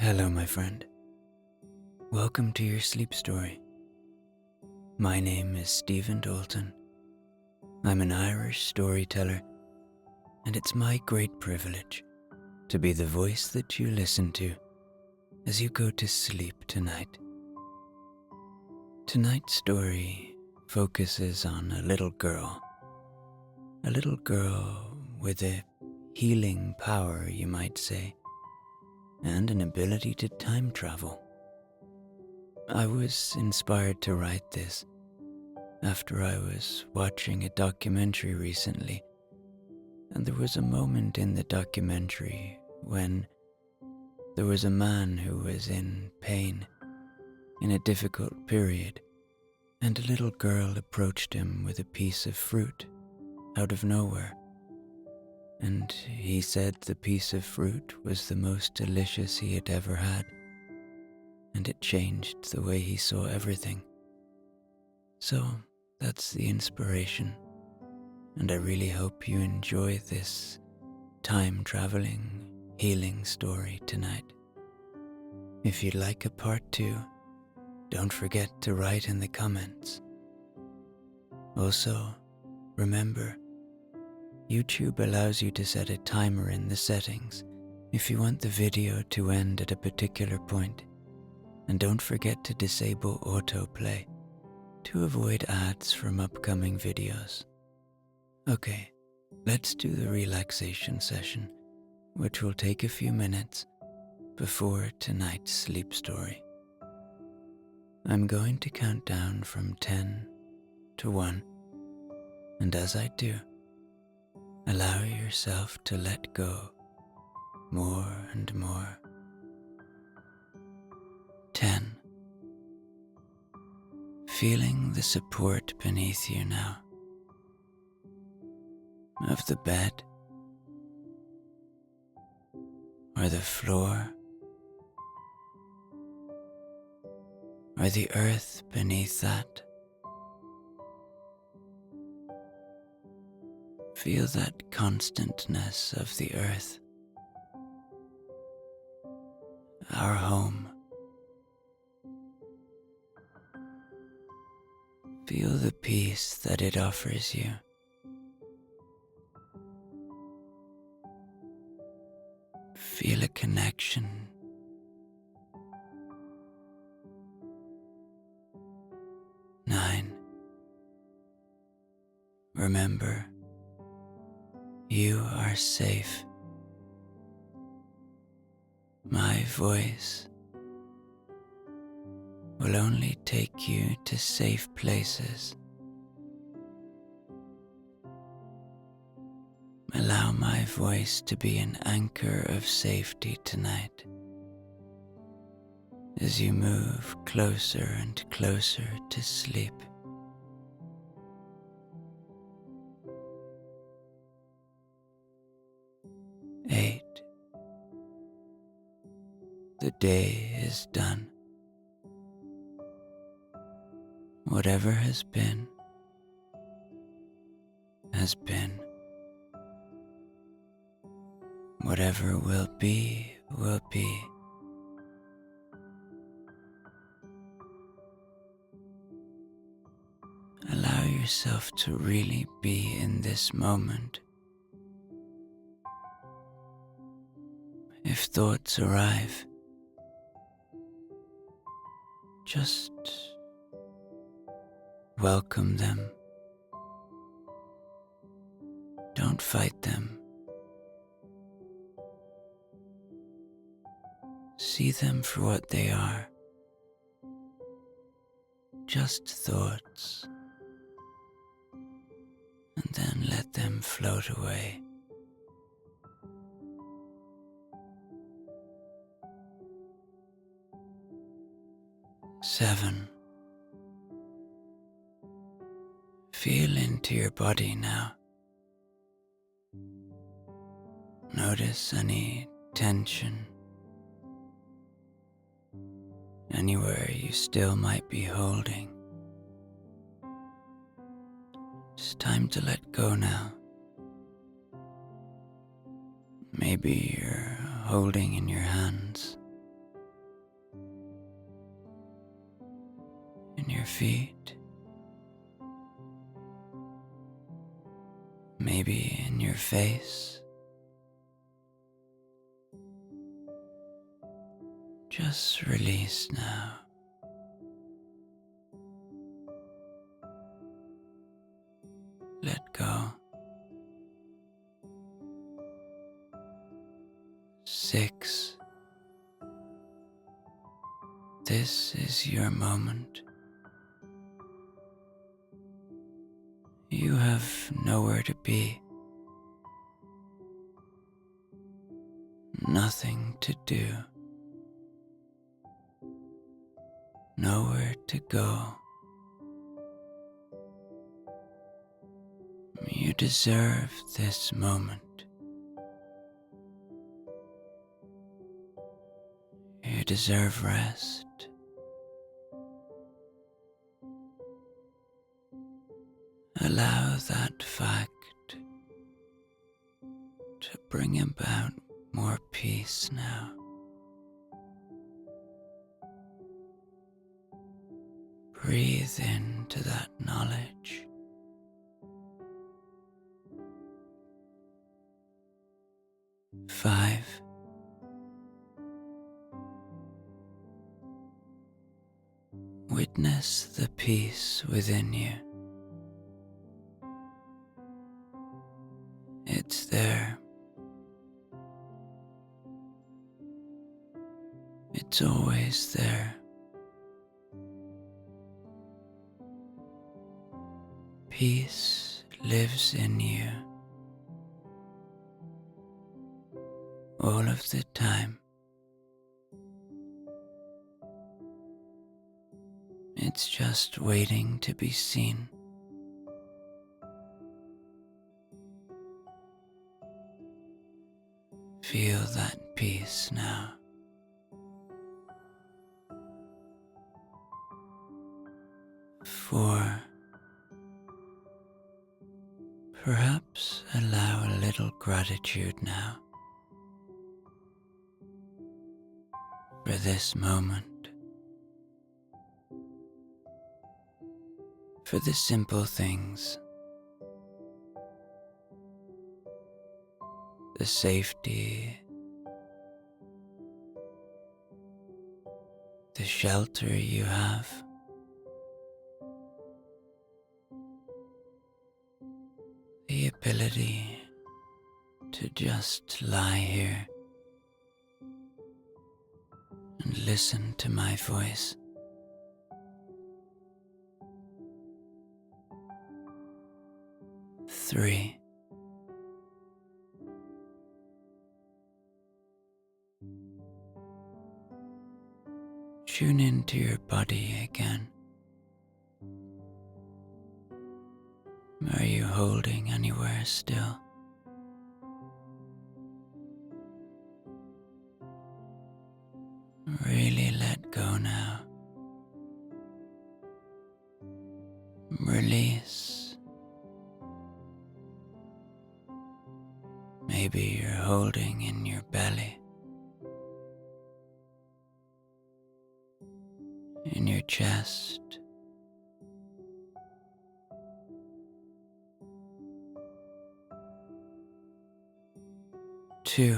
Hello, my friend. Welcome to your sleep story. My name is Stephen Dalton. I'm an Irish storyteller, and it's my great privilege to be the voice that you listen to as you go to sleep tonight. Tonight's story focuses on a little girl with a healing power, you might say, and an ability to time travel. I was inspired to write this after I was watching a documentary recently, and there was a moment in the documentary when there was a man who was in pain, in a difficult period, and a little girl approached him with a piece of fruit out of nowhere. And he said the piece of fruit was the most delicious he had ever had, and it changed the way he saw everything. So that's the inspiration, and I really hope you enjoy this time-traveling, healing story tonight. If you'd like a part 2, don't forget to write in the comments. Also, remember, YouTube allows you to set a timer in the settings if you want the video to end at a particular point, and don't forget to disable autoplay to avoid ads from upcoming videos. Okay, let's do the relaxation session, which will take a few minutes before tonight's sleep story. I'm going to count down from 10 to 1, and as I do, allow yourself to let go more and more. 10. Feeling the support beneath you now, of the bed or the floor or the earth beneath that. Feel that constantness of the earth, our home. Feel the peace that it offers you. Feel a connection. 9. Remember, you are safe. My voice will only take you to safe places. Allow my voice to be an anchor of safety tonight as you move closer and closer to sleep. 8. The day is done. Whatever has been, has been. Whatever will be, will be. Allow yourself to really be in this moment. If thoughts arrive, just welcome them. Don't fight them. See them for what they are. Just thoughts. And then let them float away. 7. Feel into your body now. Notice any tension, anywhere you still might be holding. It's time to let go now. Maybe you're holding in your hands your feet, maybe in your face. Just release now. Let go. 6. This is your moment. You have nowhere to be, nothing to do, nowhere to go. You deserve this moment. You deserve rest. Allow that fact to bring about more peace now. Breathe into that knowledge. Five. Witness the peace within you. It's there. It's always there. Peace lives in you all of the time. It's just waiting to be seen. Feel that peace now. 4. Perhaps allow a little gratitude now for this moment, for the simple things, the safety, the shelter you have, the ability to just lie here and listen to my voice. Three. Tune into your body again. Are you holding anywhere still? Really let go now. Release. Maybe you're holding in your belly, in your chest. Two.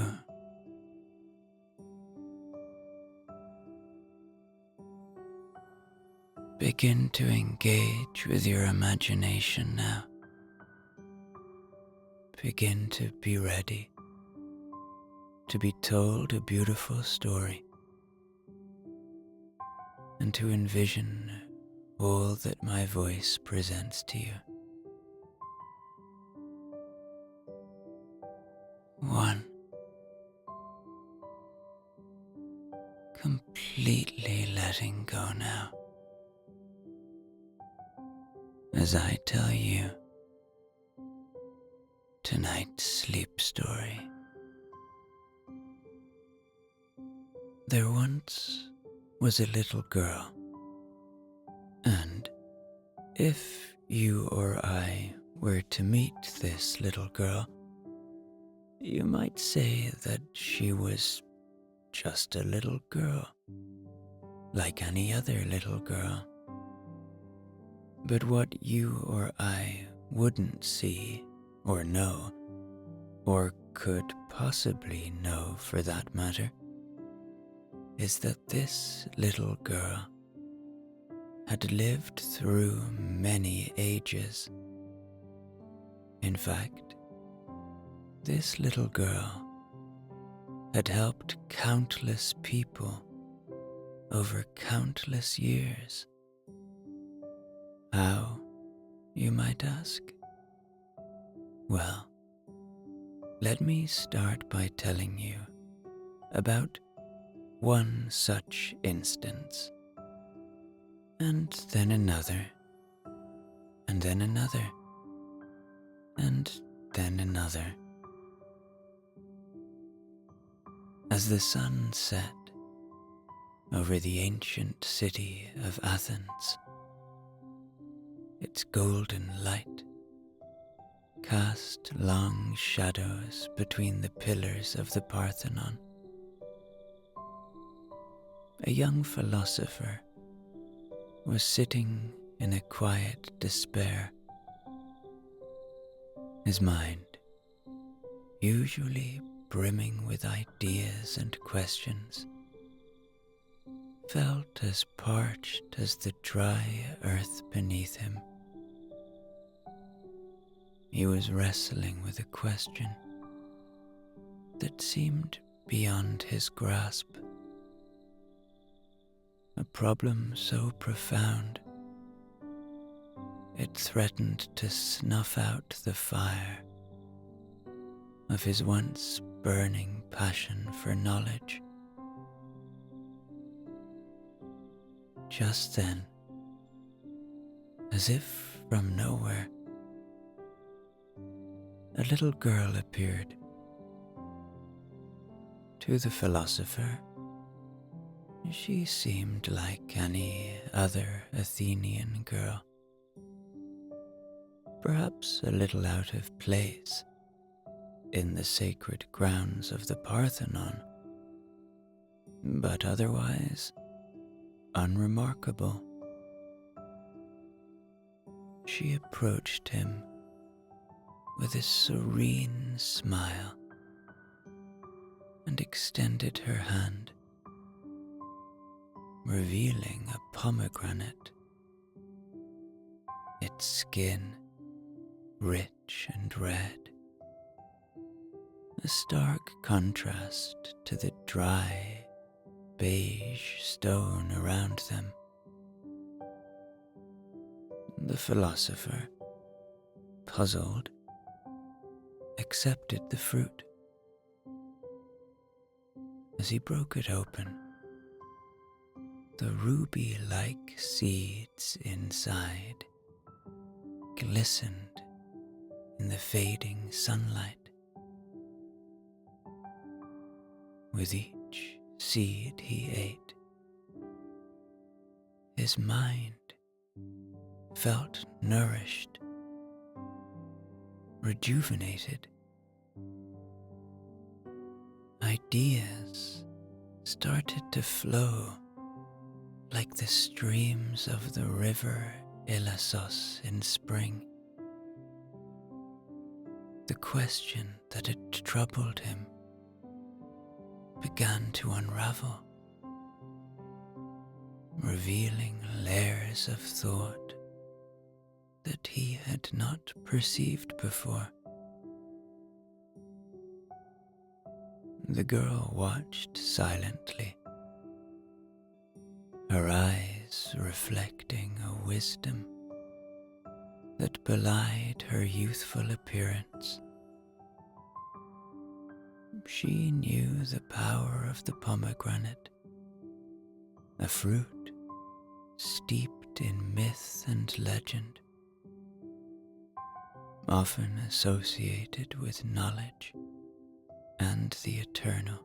Begin to engage with your imagination now. Begin to be ready to be told a beautiful story and to envision all that my voice presents to you. 1. Completely letting go now. As I tell you tonight's sleep story. There once was a little girl, and if you or I were to meet this little girl, you might say that she was just a little girl, like any other little girl. But what you or I wouldn't see or know, or could possibly know for that matter, is that this little girl had lived through many ages. In fact, this little girl had helped countless people over countless years. How, you might ask? Well, let me start by telling you about one such instance, and then another, and then another, and then another. As the sun set over the ancient city of Athens, its golden light cast long shadows between the pillars of the Parthenon. A young philosopher was sitting in a quiet despair. His mind, usually brimming with ideas and questions, felt as parched as the dry earth beneath him. He was wrestling with a question that seemed beyond his grasp, a problem so profound it threatened to snuff out the fire of his once burning passion for knowledge. Just then, as if from nowhere, a little girl appeared. To the philosopher, she seemed like any other Athenian girl, perhaps a little out of place in the sacred grounds of the Parthenon, but otherwise unremarkable. She approached him with a serene smile and extended her hand, revealing a pomegranate, its skin rich and red, a stark contrast to the dry, beige stone around them. The philosopher, puzzled, accepted the fruit. As he broke it open, the ruby-like seeds inside glistened in the fading sunlight. With each seed he ate, his mind felt nourished, rejuvenated. Ideas started to flow like the streams of the river Ilissos in spring. The question that had troubled him began to unravel, revealing layers of thought that he had not perceived before. The girl watched silently, her eyes reflecting a wisdom that belied her youthful appearance. She knew the power of the pomegranate, a fruit steeped in myth and legend, often associated with knowledge and the eternal.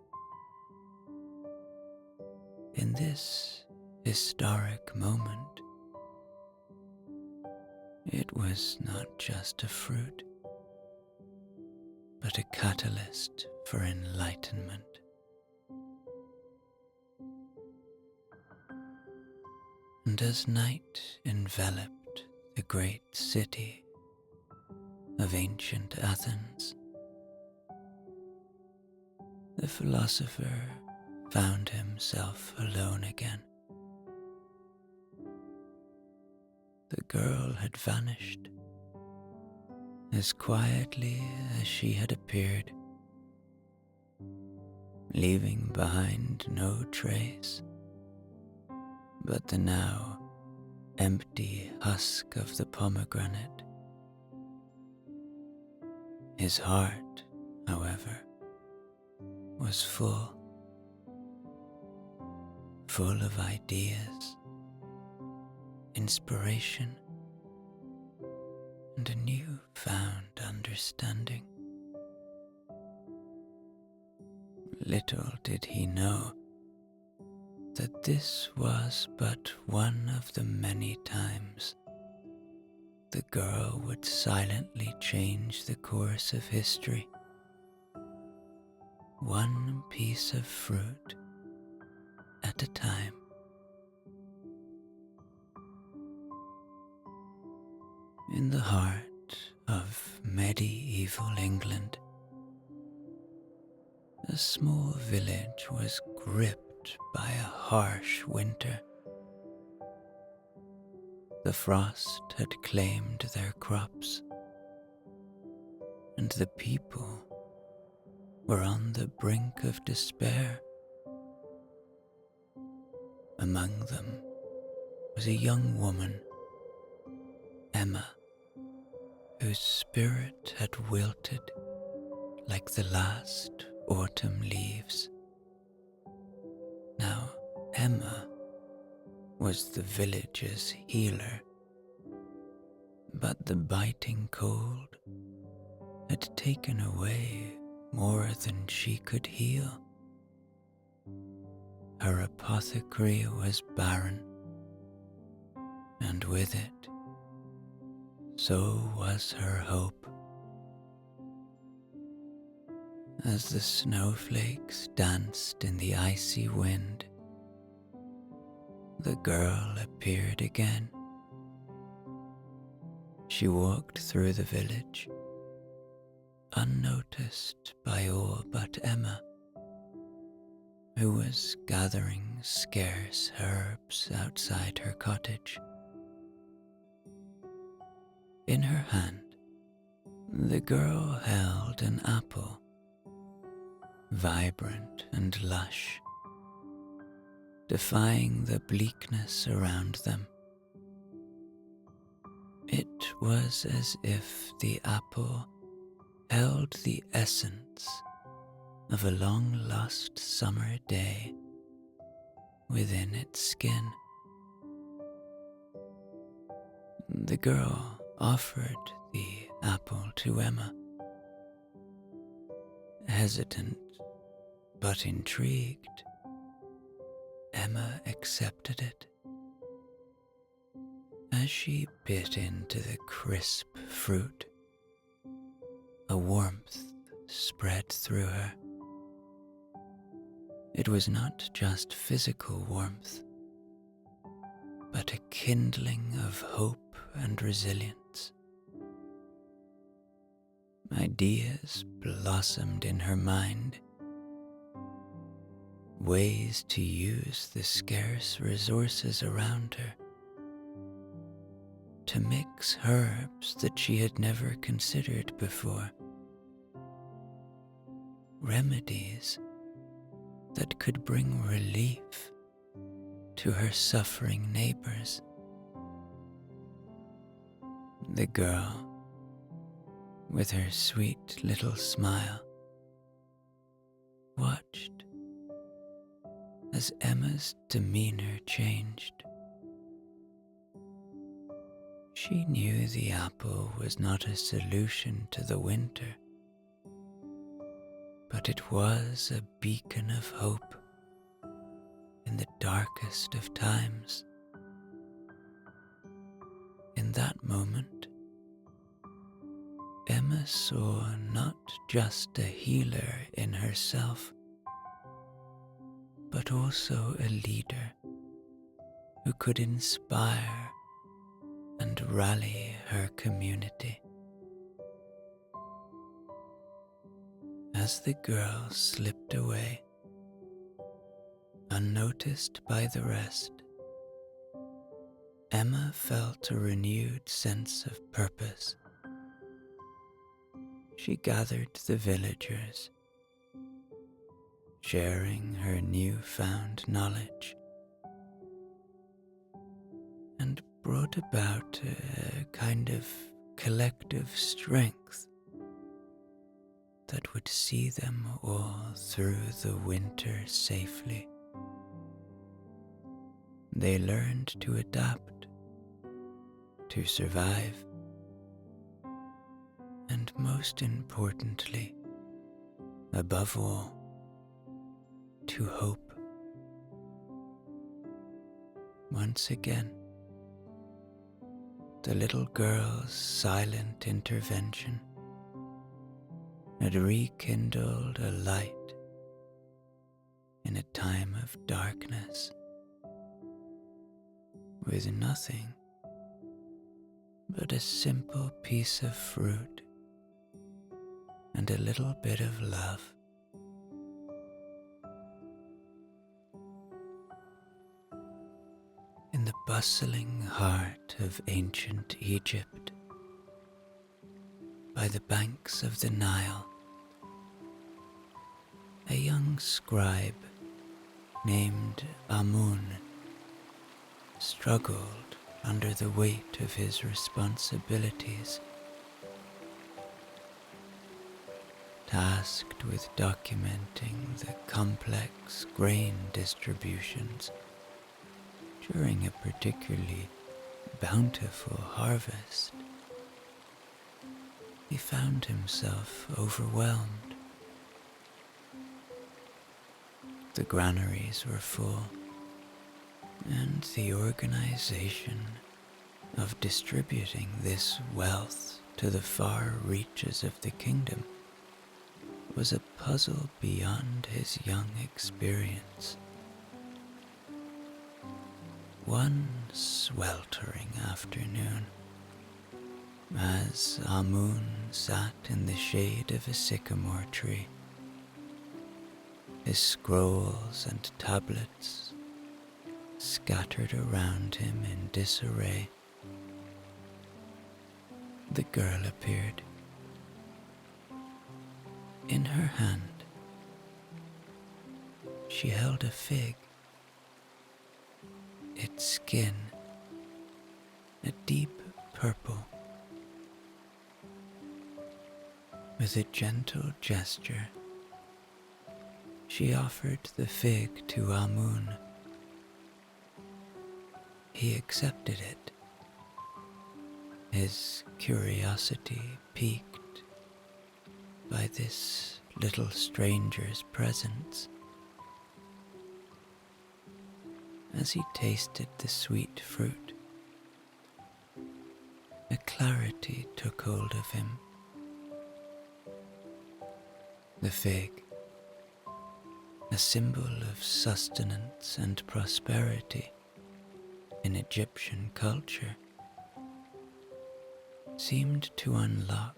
In this historic moment, it was not just a fruit, but a catalyst for enlightenment. And as night enveloped the the great city of ancient Athens, the philosopher found himself alone again. The girl had vanished as quietly as she had appeared, leaving behind no trace but the now empty husk of the pomegranate. His heart, however, was full of ideas, inspiration, and a new-found understanding. Little did he know that this was but one of the many times the girl would silently change the course of history, one piece of fruit at a time. In the heart of medieval England, a small village was gripped by a harsh winter. The frost had claimed their crops, and the people were on the brink of despair. Among them was a young woman, Emma, whose spirit had wilted like the last autumn leaves. Now, Emma was the village's healer, but the biting cold had taken away more than she could heal. Her apothecary was barren, and with it, so was her hope. As the snowflakes danced in the icy wind, the girl appeared again. She walked through the village, unnoticed by all but Emma, who was gathering scarce herbs outside her cottage. In her hand, the girl held an apple, vibrant and lush, defying the bleakness around them. It was as if the apple held the essence of a long-lost summer day within its skin. The girl offered the apple to Emma. Hesitant but intrigued, Emma accepted it. As she bit into the crisp fruit, a warmth spread through her. It was not just physical warmth, but a kindling of hope and resilience. Ideas blossomed in her mind, ways to use the scarce resources around her, to mix herbs that she had never considered before, remedies that could bring relief to her suffering neighbors. The girl, with her sweet little smile, watched as Emma's demeanor changed. She knew the apple was not a solution to the winter, but it was a beacon of hope in the darkest of times. In that moment, Emma saw not just a healer in herself, but also a leader who could inspire and rally her community. As the girl slipped away, unnoticed by the rest, Emma felt a renewed sense of purpose. She gathered the villagers, sharing her newfound knowledge, and brought about a kind of collective strength that would see them all through the winter safely. They learned to adapt, to survive, and most importantly, above all, to hope. Once again, the little girl's silent intervention had rekindled a light in a time of darkness, with nothing but a simple piece of fruit and a little bit of love. In the bustling heart of ancient Egypt, by the banks of the Nile, a young scribe named Amun struggled under the weight of his responsibilities. Tasked with documenting the complex grain distributions during a particularly bountiful harvest, he found himself overwhelmed. The granaries were full, and the organization of distributing this wealth to the far reaches of the kingdom was a puzzle beyond his young experience. One sweltering afternoon, as Amun sat in the shade of a sycamore tree, his scrolls and tablets scattered around him in disarray, the girl appeared. In her hand, she held a fig, its skin a deep purple. With a gentle gesture, she offered the fig to Amun. He accepted it, his curiosity piqued by this little stranger's presence. As he tasted the sweet fruit, a clarity took hold of him. The fig, a symbol of sustenance and prosperity in Egyptian culture, seemed to unlock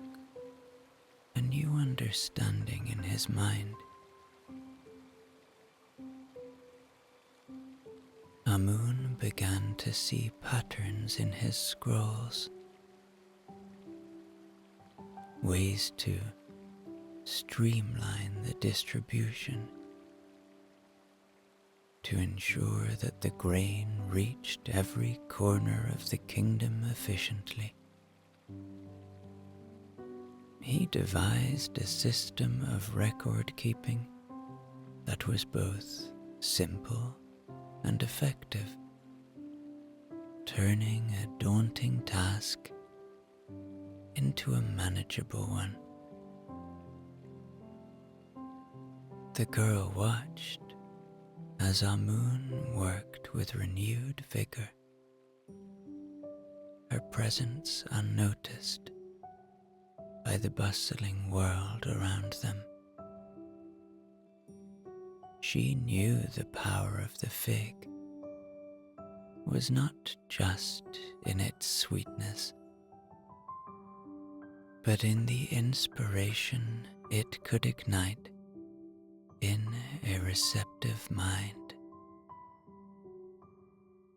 a new understanding in his mind. Amun began to see patterns in his scrolls, ways to streamline the distribution, to ensure that the grain reached every corner of the kingdom efficiently. He devised a system of record keeping that was both simple and effective, turning a daunting task into a manageable one. The girl watched as Amun worked with renewed vigor, her presence unnoticed by the bustling world around them. She knew the power of the fig, was not just in its sweetness, but in the inspiration it could ignite in a receptive mind.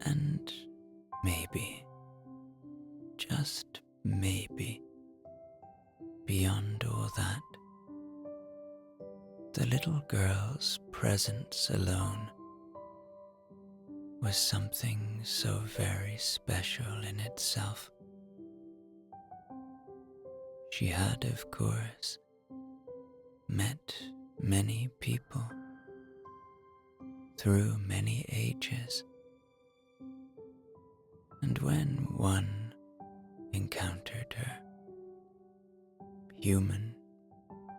And maybe, just maybe, beyond all that, the little girl's presence alone was something so very special in itself. She had, of course, met many people through many ages, and when one encountered her, human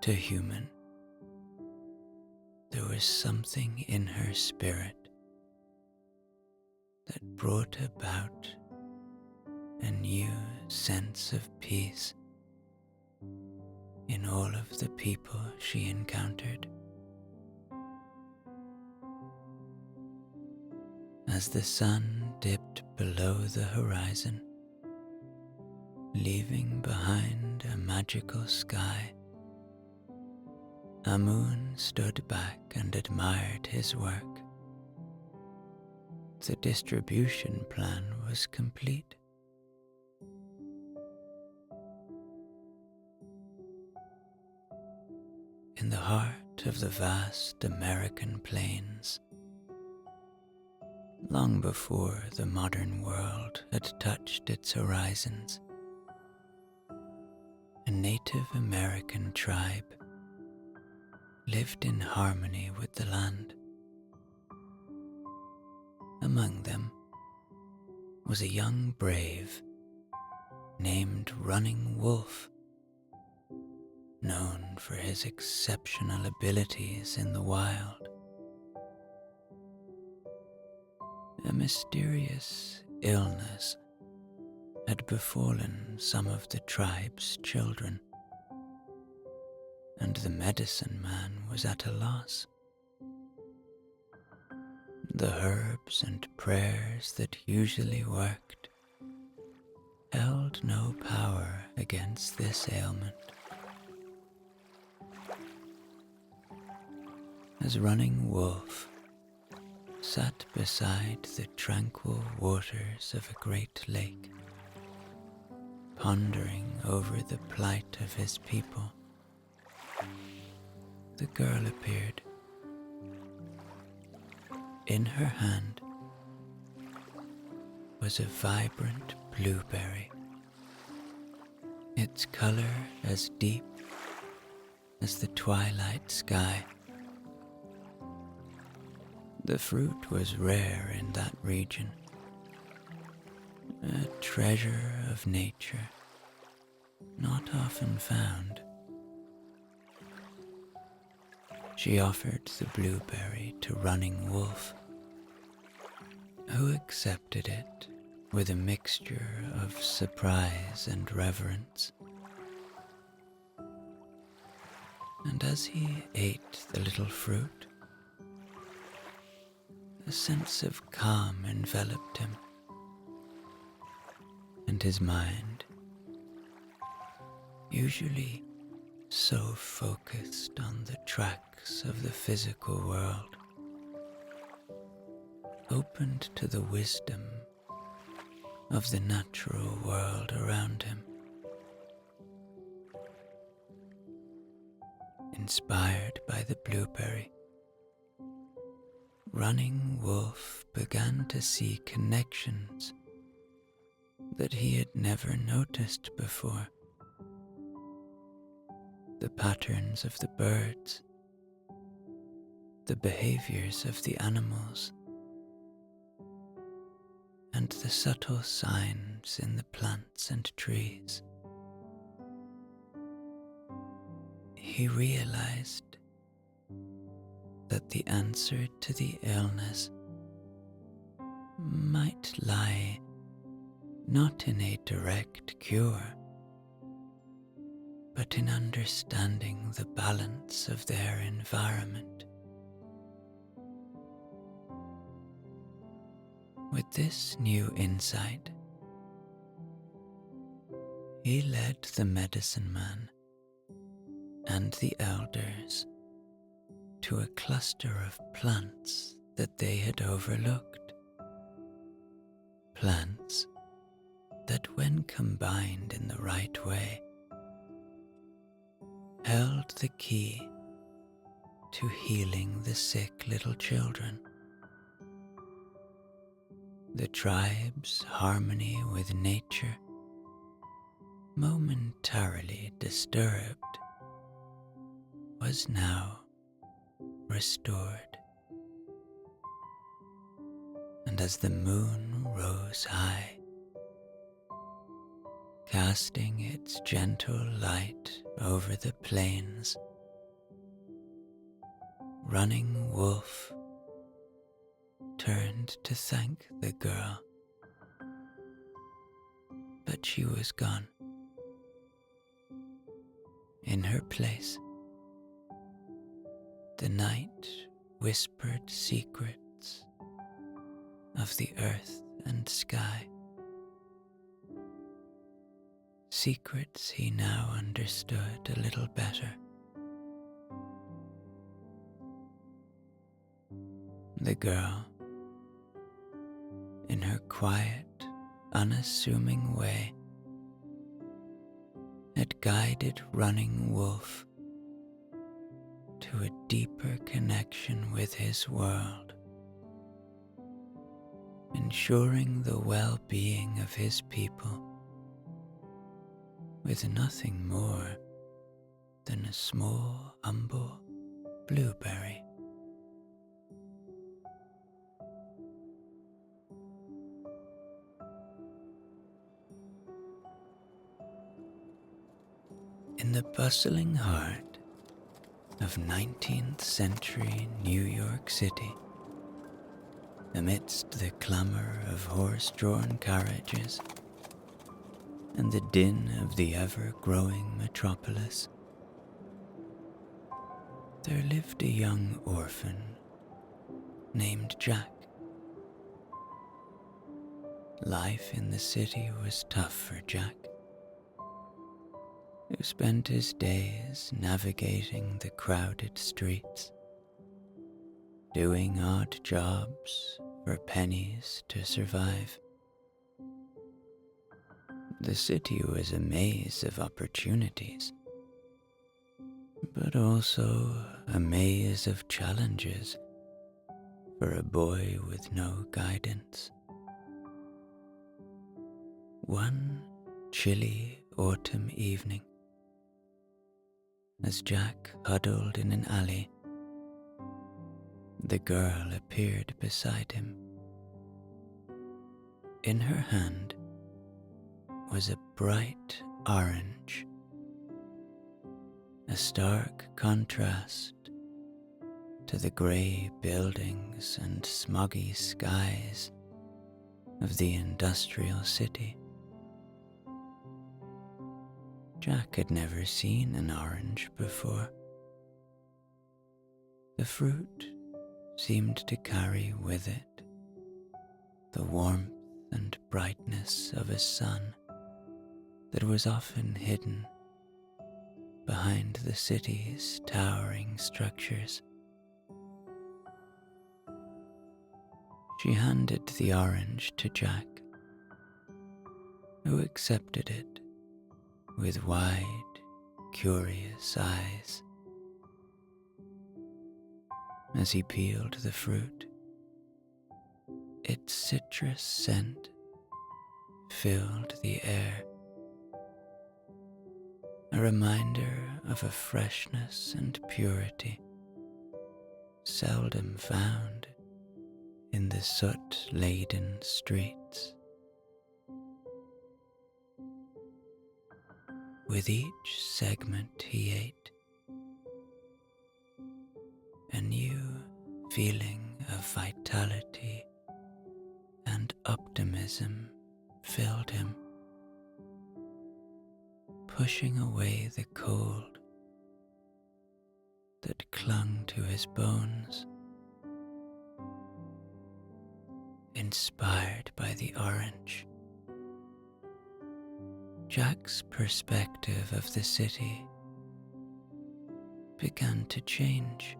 to human, there was something in her spirit that brought about a new sense of peace in all of the people she encountered. As the sun dipped below the horizon, leaving behind a magical sky, Amun stood back and admired his work. The distribution plan was complete. In the heart of the vast American plains, long before the modern world had touched its horizons, a Native American tribe lived in harmony with the land. Among them was a young brave named Running Wolf, known for his exceptional abilities in the wild. A mysterious illness had befallen some of the tribe's children, and the medicine man was at a loss. The herbs and prayers that usually worked held no power against this ailment. As Running Wolf sat beside the tranquil waters of a great lake, pondering over the plight of his people, the girl appeared. In her hand was a vibrant blueberry, its color as deep as the twilight sky. The fruit was rare in that region, a treasure of nature, not often found. She offered the blueberry to Running Wolf, who accepted it with a mixture of surprise and reverence. And as he ate the little fruit, a sense of calm enveloped him, and his mind, usually so focused on the tracks of the physical world, opened to the wisdom of the natural world around him. Inspired by the blueberry, Running Wolf began to see connections that he had never noticed before. The patterns of the birds, the behaviors of the animals, and the subtle signs in the plants and trees. He realized that the answer to the illness might lie not in a direct cure, but in understanding the balance of their environment. With this new insight, he led the medicine man and the elders to a cluster of plants that they had overlooked. Plants that, when combined in the right way, held the key to healing the sick little children. The tribe's harmony with nature, momentarily disturbed, was now restored. And as the moon rose high, casting its gentle light over the plains, Running Wolf turned to thank the girl, but she was gone. In her place, the night whispered secrets of the earth and sky, secrets he now understood a little better. The girl, in her quiet, unassuming way, had guided Running Wolf to a deeper connection with his world, ensuring the well-being of his people with nothing more than a small, humble blueberry. In the bustling heart of 19th century New York City, amidst the clamor of horse-drawn carriages and the din of the ever-growing metropolis, there lived a young orphan named Jack. Life in the city was tough for Jack, who spent his days navigating the crowded streets, doing odd jobs for pennies to survive. The city was a maze of opportunities, but also a maze of challenges for a boy with no guidance. One chilly autumn evening, as Jack huddled in an alley, the girl appeared beside him. In her hand was a bright orange, a stark contrast to the grey buildings and smoggy skies of the industrial city. Jack had never seen an orange before. The fruit seemed to carry with it the warmth and brightness of a sun that was often hidden behind the city's towering structures. She handed the orange to Jack, who accepted it with wide, curious eyes. As he peeled the fruit, its citrus scent filled the air, a reminder of a freshness and purity seldom found in the soot-laden streets. With each segment he ate, a new feeling of vitality and optimism filled him, pushing away the cold that clung to his bones. inspired by the orange. Jack's perspective of the city began to change.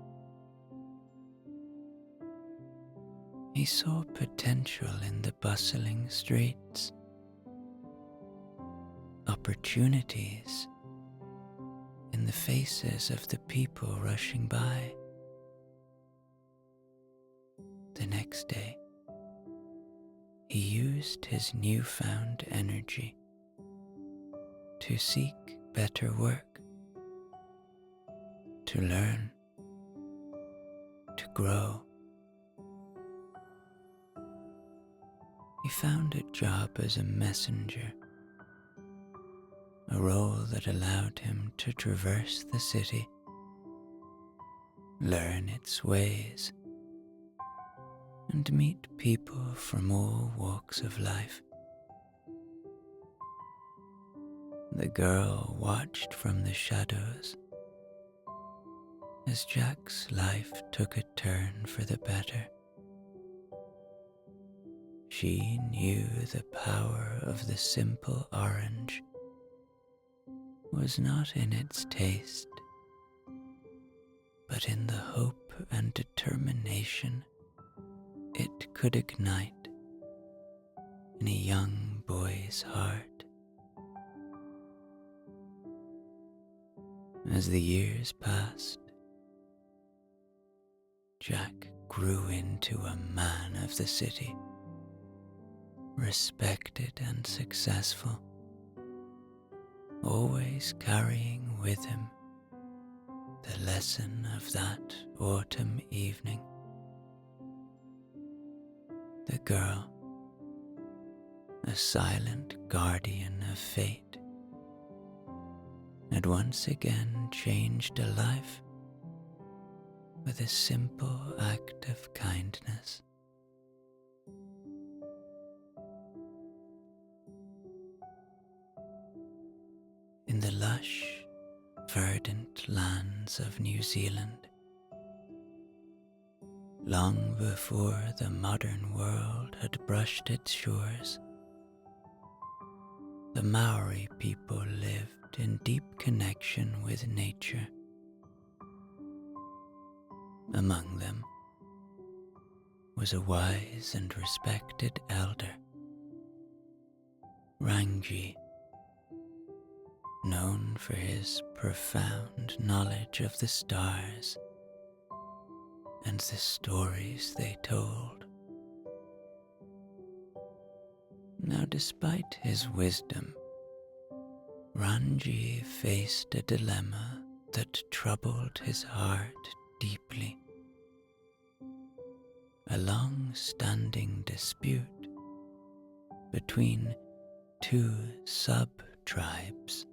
He saw potential in the bustling streets, opportunities in the faces of the people rushing by. The next day, he used his newfound energy to seek better work, to learn, to grow. He found a job as a messenger, a role that allowed him to traverse the city, learn its ways, and meet people from all walks of life. The girl watched from the shadows as Jack's life took a turn for the better. She knew the power of the simple orange was not in its taste, but in the hope and determination it could ignite in a young boy's heart. As the years passed, Jack grew into a man of the city, respected and successful, always carrying with him the lesson of that autumn evening. The girl, a silent guardian of fate, had once again changed a life with a simple act of kindness. In the lush, verdant lands of New Zealand, long before the modern world had brushed its shores, the Maori people lived in deep connection with nature. Among them was a wise and respected elder, Rangi, known for his profound knowledge of the stars and the stories they told. Now, despite his wisdom, Rangi faced a dilemma that troubled his heart deeply. A long-standing dispute between two sub-tribes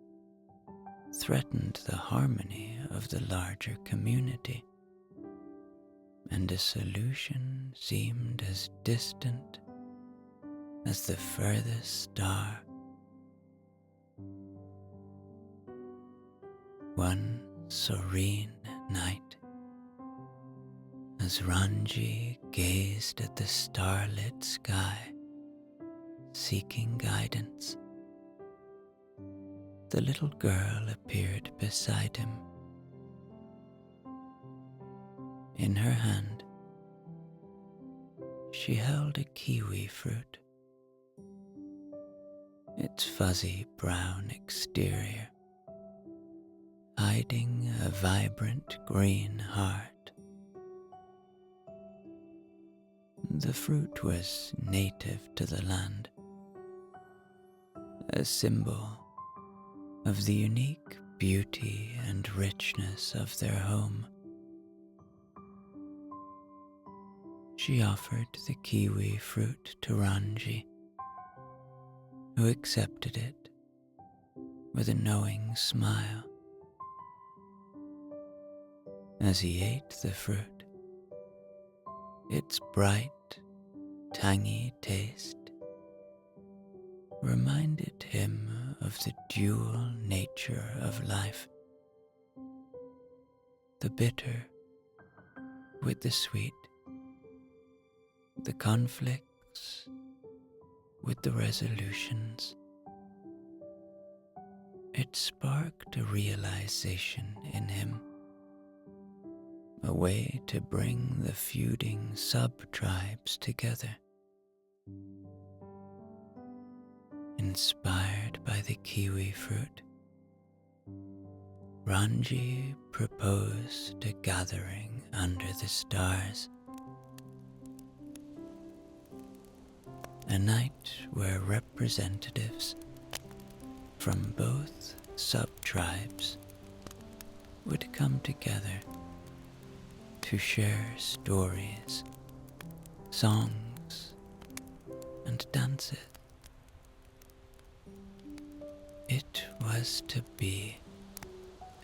threatened the harmony of the larger community, and a solution seemed as distant as the furthest star. One serene night, as Rangi gazed at the starlit sky, seeking guidance, the little girl appeared beside him. In her hand, she held a kiwi fruit, its fuzzy brown exterior hiding a vibrant green heart. The fruit was native to the land, a symbol of the unique beauty and richness of their home. She offered the kiwi fruit to Rangi, who accepted it with a knowing smile. As he ate the fruit, its bright, tangy taste reminded him of the dual nature of life, the bitter with the sweet, the conflict songs with the resolutions. It sparked a realization in him, a way to bring the feuding sub-tribes together. Inspired by the kiwi fruit, Ranji proposed a gathering under the stars, a night where representatives from both sub-tribes would come together to share stories, songs, and dances. It was to be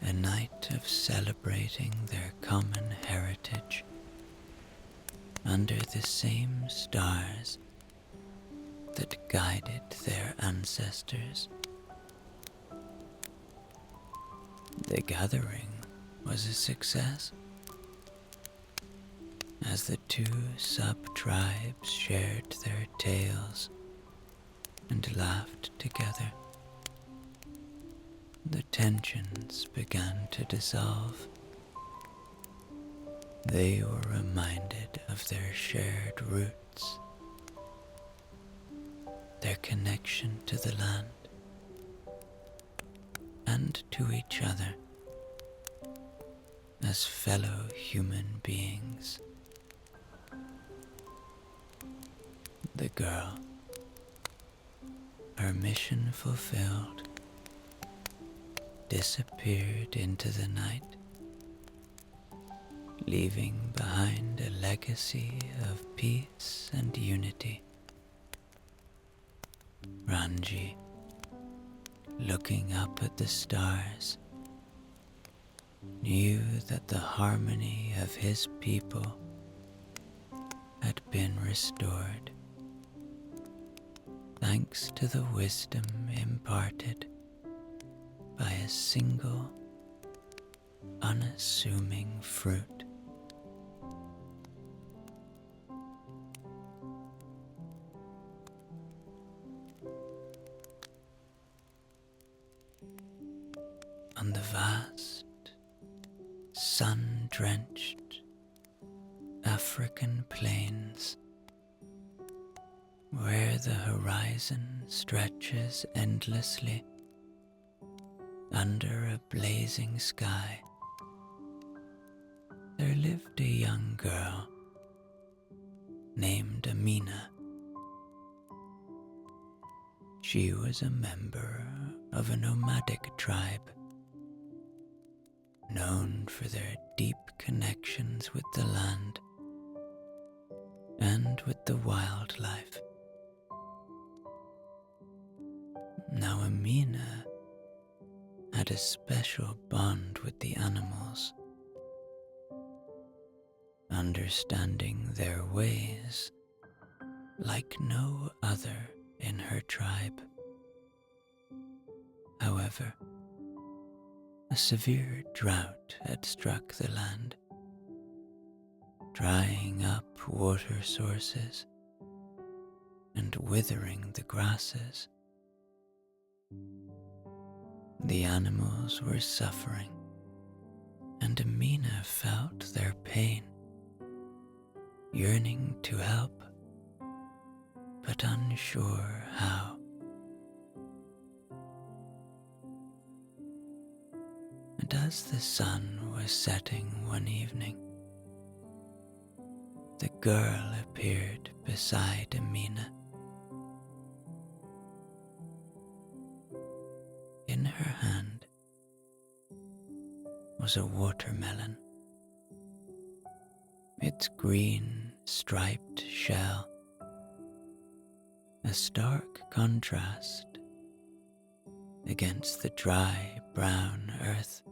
a night of celebrating their common heritage under the same stars that guided their ancestors. The gathering was a success, as the two sub-tribes shared their tales and laughed together. The tensions began to dissolve. They were reminded of their shared roots, their connection to the land, and to each other as fellow human beings. The girl, her mission fulfilled, disappeared into the night, leaving behind a legacy of peace and unity. Ranji, looking up at the stars, knew that the harmony of his people had been restored, thanks to the wisdom imparted by a single, unassuming fruit. On the vast, sun-drenched African plains, where the horizon stretches endlessly under a blazing sky, there lived a young girl named Amina. She was a member of a nomadic tribe, known for their deep connections with the land and with the wildlife. Now Amina had a special bond with the animals, understanding their ways like no other in her tribe. However, a severe drought had struck the land, drying up water sources and withering the grasses. The animals were suffering, and Amina felt their pain, yearning to help, but unsure how. And as the sun was setting one evening, the girl appeared beside Amina. In her hand was a watermelon, its green striped shell a stark contrast against the dry brown earth.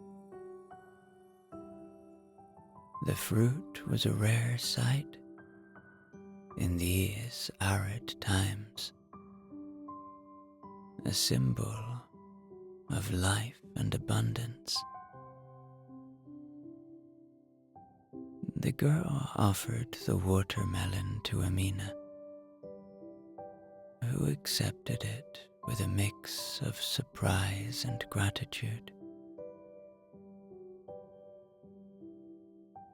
The fruit was a rare sight in these arid times, a symbol of life and abundance. The girl offered the watermelon to Amina, who accepted it with a mix of surprise and gratitude.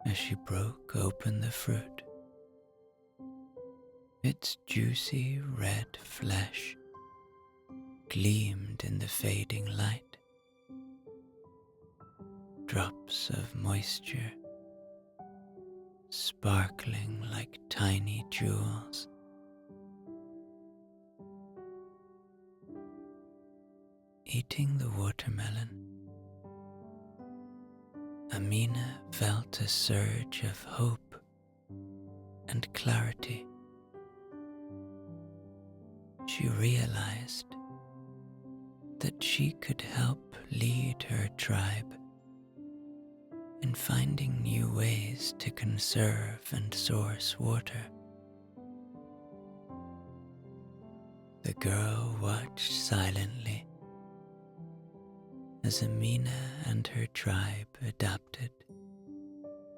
As she broke open the fruit, its juicy red flesh gleamed in the fading light. Drops of moisture sparkling like tiny jewels. Eating the watermelon, Amina felt a surge of hope and clarity. She realized that she could help lead her tribe in finding new ways to conserve and source water. The girl watched silently as Amina and her tribe adapted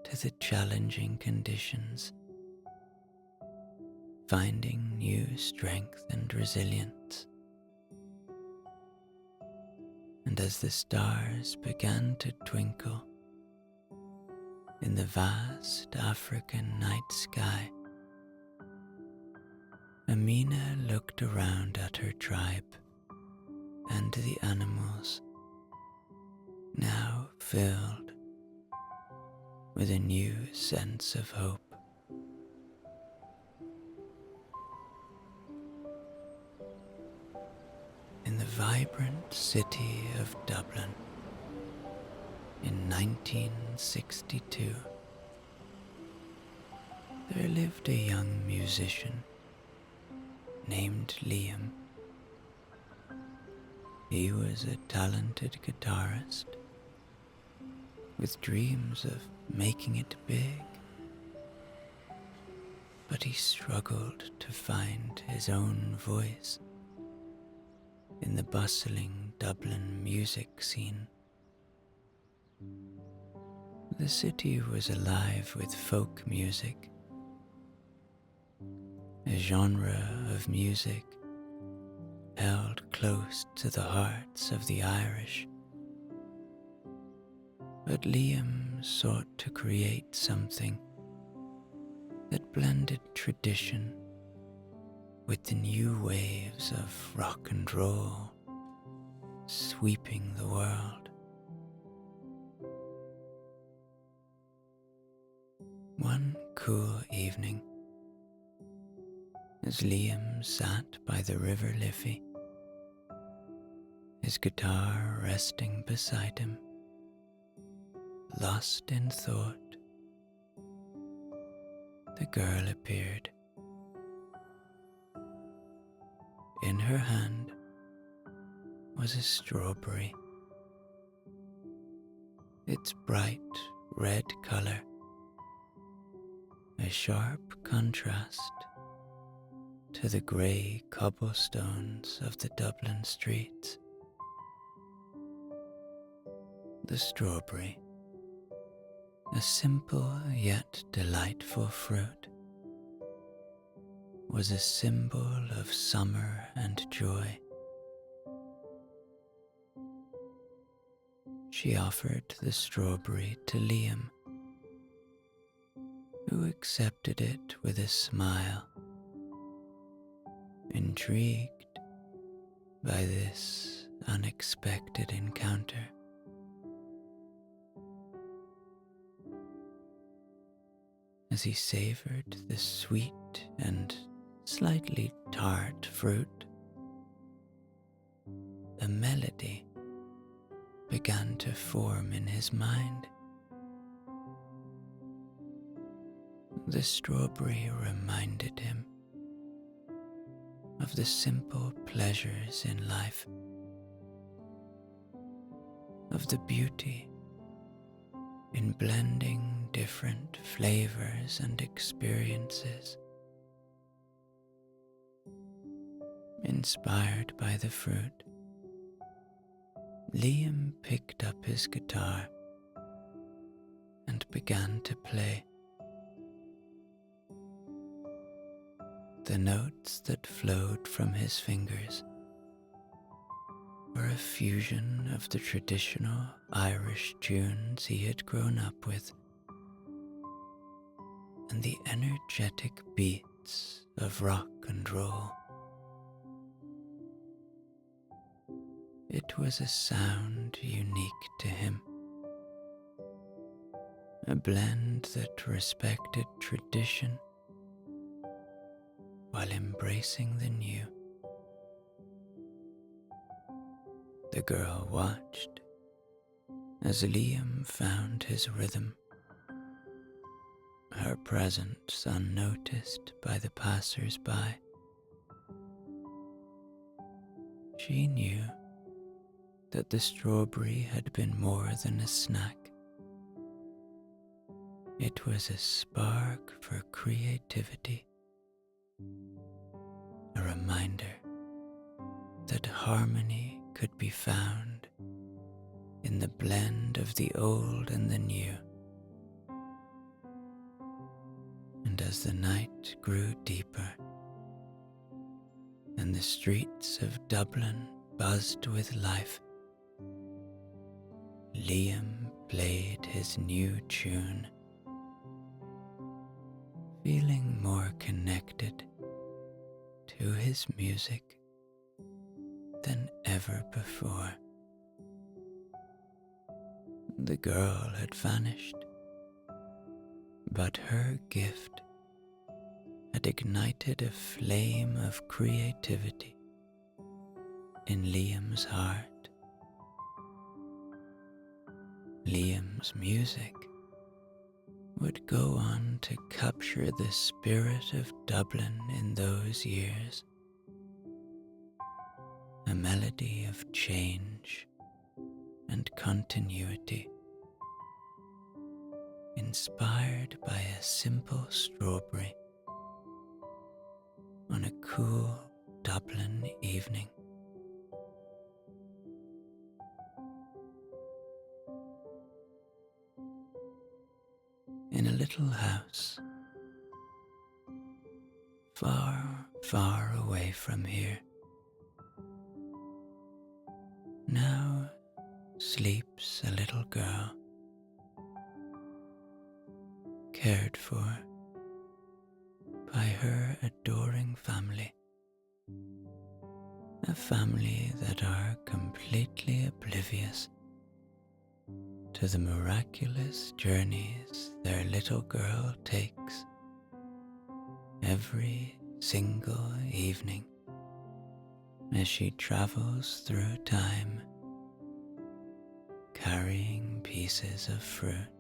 to the challenging conditions, finding new strength and resilience. And as the stars began to twinkle in the vast African night sky, Amina looked around at her tribe and the animals, now filled with a new sense of hope. In the vibrant city of Dublin in 1962, there lived a young musician named Liam. He was a talented guitarist with dreams of making it big, but he struggled to find his own voice in the bustling Dublin music scene. The city was alive with folk music, a genre of music held close to the hearts of the Irish. But Liam sought to create something that blended tradition with the new waves of rock and roll sweeping the world. One cool evening, as Liam sat by the River Liffey, his guitar resting beside him, lost in thought, the girl appeared. In her hand was a strawberry. Its bright red color, a sharp contrast to the grey cobblestones of the Dublin streets. The strawberry, a simple yet delightful fruit, was a symbol of summer and joy. She offered the strawberry to Liam, who accepted it with a smile, intrigued by this unexpected encounter. As he savored the sweet and slightly tart fruit, a melody began to form in his mind. The strawberry reminded him of the simple pleasures in life, of the beauty in blending different flavors and experiences. Inspired by the fruit, Liam picked up his guitar and began to play. the notes that flowed from his fingers were a fusion of the traditional Irish tunes he had grown up with and the energetic beats of rock and roll. It was a sound unique to him, a blend that respected tradition while embracing the new. The girl watched as Liam found his rhythm, her presence unnoticed by the passers-by. She knew that the strawberry had been more than a snack. It was a spark for creativity, a reminder that harmony could be found in the blend of the old and the new. And as the night grew deeper and the streets of Dublin buzzed with life, Liam played his new tune, feeling more connected to his music than ever before. The girl had vanished, but her gift had ignited a flame of creativity in Liam's heart. Liam's music would go on to capture the spirit of Dublin in those years, a melody of change and continuity, inspired by a simple strawberry on a cool Dublin evening. In a little house, far, far away from here, now sleeps a little girl, cared for by her adoring family, a family that are completely oblivious to the miraculous journeys their little girl takes every single evening as she travels through time, carrying pieces of fruit.